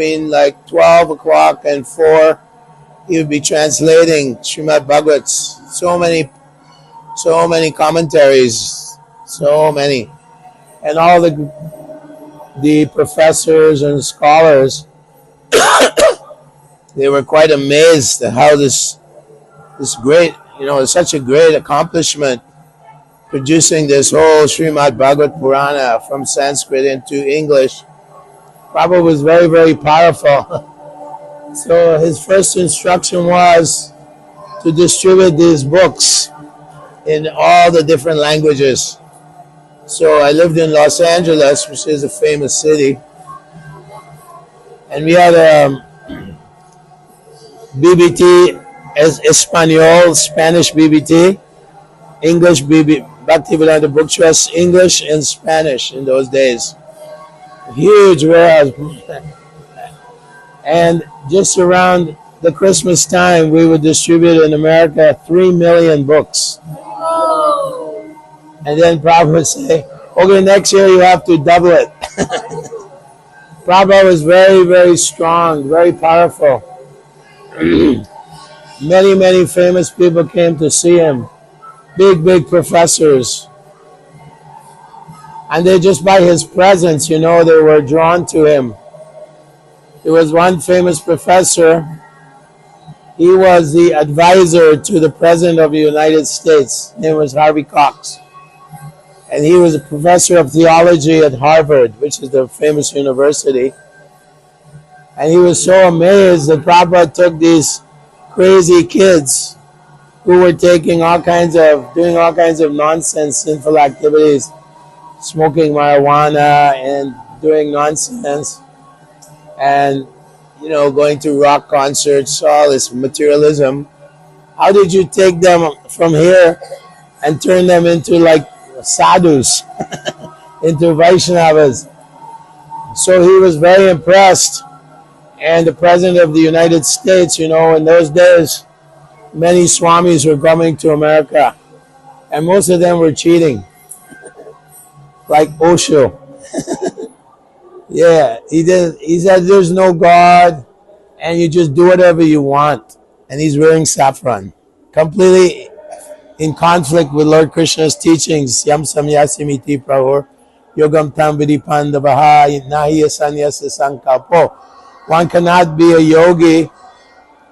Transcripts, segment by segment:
between like 12 o'clock and 4, he would be translating Srimad Bhagavats. So many commentaries, so many. And all the professors and scholars, they were quite amazed at how this great, such a great accomplishment, producing this whole Srimad Bhagavat Purana from Sanskrit into English. Prabhupada was very, very powerful. So his first instruction was to distribute these books in all the different languages. So I lived in Los Angeles, which is a famous city, and we had BBT Espanol, Spanish BBT, English Bhaktivedanta Book Trust, English and Spanish in those days. Huge warehouse. And just around the Christmas time, we would distribute in America 3 million books. And then Prabhupada would say, okay, next year you have to double it. Prabhupada was very, very strong, very powerful. Many, many famous people came to see him. Big, big professors. And they just by his presence, they were drawn to him. There was one famous professor. He was the advisor to the President of the United States. His name was Harvey Cox. And he was a professor of theology at Harvard, which is the famous university. And he was so amazed that Prabhupada took these crazy kids who were doing all kinds of nonsense, sinful activities, smoking marijuana and doing nonsense, and going to rock concerts, all this materialism. How did you take them from here and turn them into like sadhus, into Vaishnavas? So he was very impressed. And the President of the United States, in those days, many swamis were coming to America, and most of them were cheating, like Osho. Yeah, he said there's no God, and you just do whatever you want. And he's wearing saffron, completely in conflict with Lord Krishna's teachings. Yam samyasimiti prahur yogam tam vidipandavaha nahi sanyasa sankalpo. One cannot be a yogi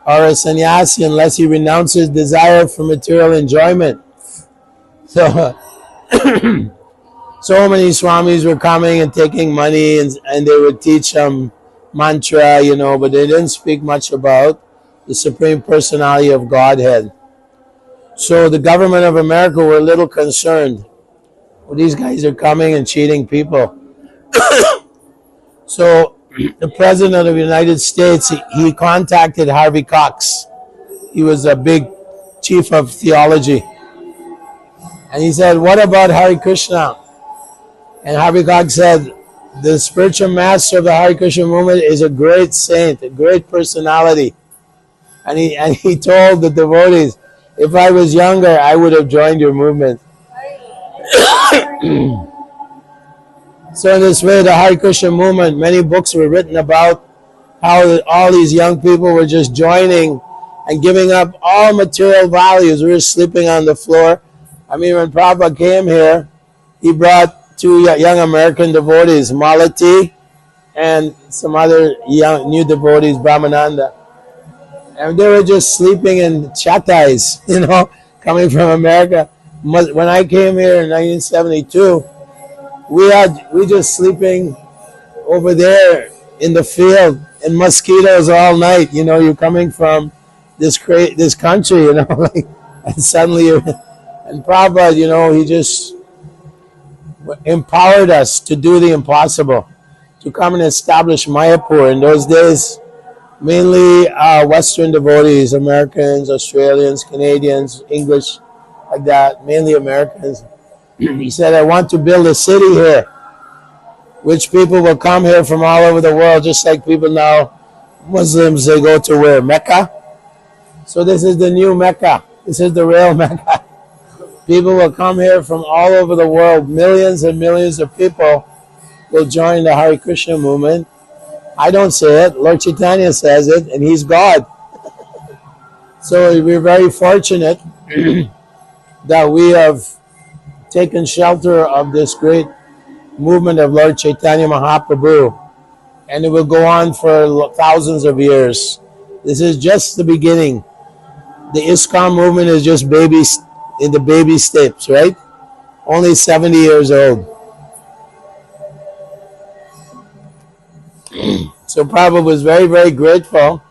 or a sannyasi unless he renounces desire for material enjoyment. So many swamis were coming and taking money, and they would teach mantra, but they didn't speak much about the Supreme Personality of Godhead. So the government of America were a little concerned. Well, these guys are coming and cheating people. So the President of the United States, he contacted Harvey Cox. He was a big chief of theology. And he said, what about Hare Krishna? And Harvey Cox said, the spiritual master of the Hare Krishna movement is a great saint, a great personality. And he told the devotees, if I was younger, I would have joined your movement. So in this way, the Hare Krishna movement, many books were written about how all these young people were just joining and giving up all material values. We were sleeping on the floor. I mean, when Prabhupada came here, he brought 2 young American devotees, Malati and some other young new devotees, Brahmananda. And they were just sleeping in chatais, coming from America. When I came here in 1972, we just sleeping over there in the field in mosquitoes all night. You're coming from this country, and suddenly and Prabhupada, he just empowered us to do the impossible, to come and establish Mayapur. In those days, mainly Western devotees, Americans, Australians, Canadians, English, like that, mainly Americans. He said, I want to build a city here, which people will come here from all over the world, just like people now, Muslims, they go to where? Mecca? So this is the new Mecca. This is the real Mecca. People will come here from all over the world. Millions and millions of people will join the Hare Krishna movement, I don't say it. Lord Chaitanya says it, and he's God. So we're very fortunate that we have taken shelter of this great movement of Lord Chaitanya Mahaprabhu, and it will go on for thousands of years. This is just the beginning. The ISKCON movement is just babies in the baby steps, right? Only 70 years old. So Prabhupada was very, very grateful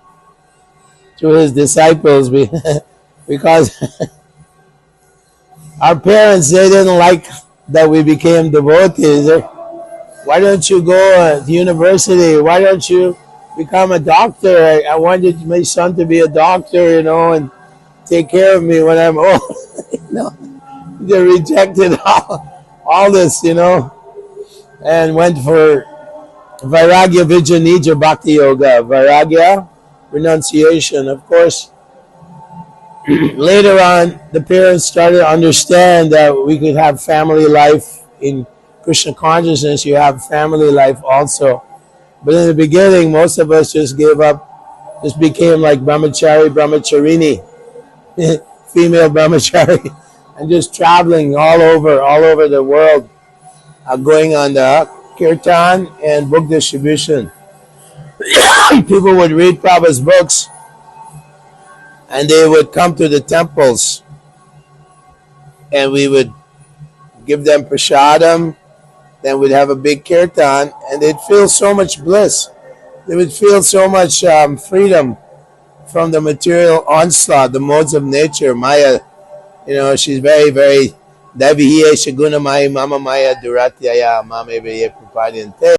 to his disciples because our parents, they didn't like that we became devotees. Why don't you go to university? Why don't you become a doctor? I wanted my son to be a doctor, and take care of me when I'm old. They rejected all this, and went for Vairagya Vijanija Bhakti Yoga. Vairagya, renunciation. Of course, later on, the parents started to understand that we could have family life in Krishna consciousness. You have family life also. But in the beginning, most of us just gave up, just became like brahmachari, brahmacharini, female brahmachari, and just traveling all over the world, going on the kirtan and book distribution. People would read Prabhupada's books, and they would come to the temples, and we would give them prasadam. Then we'd have a big kirtan, and they'd feel so much bliss. They would feel so much freedom from the material onslaught, the modes of nature. Maya, she's very, very Davihiya Shaguna Maya Mama Maya Duratyaya Mame Prapadyante.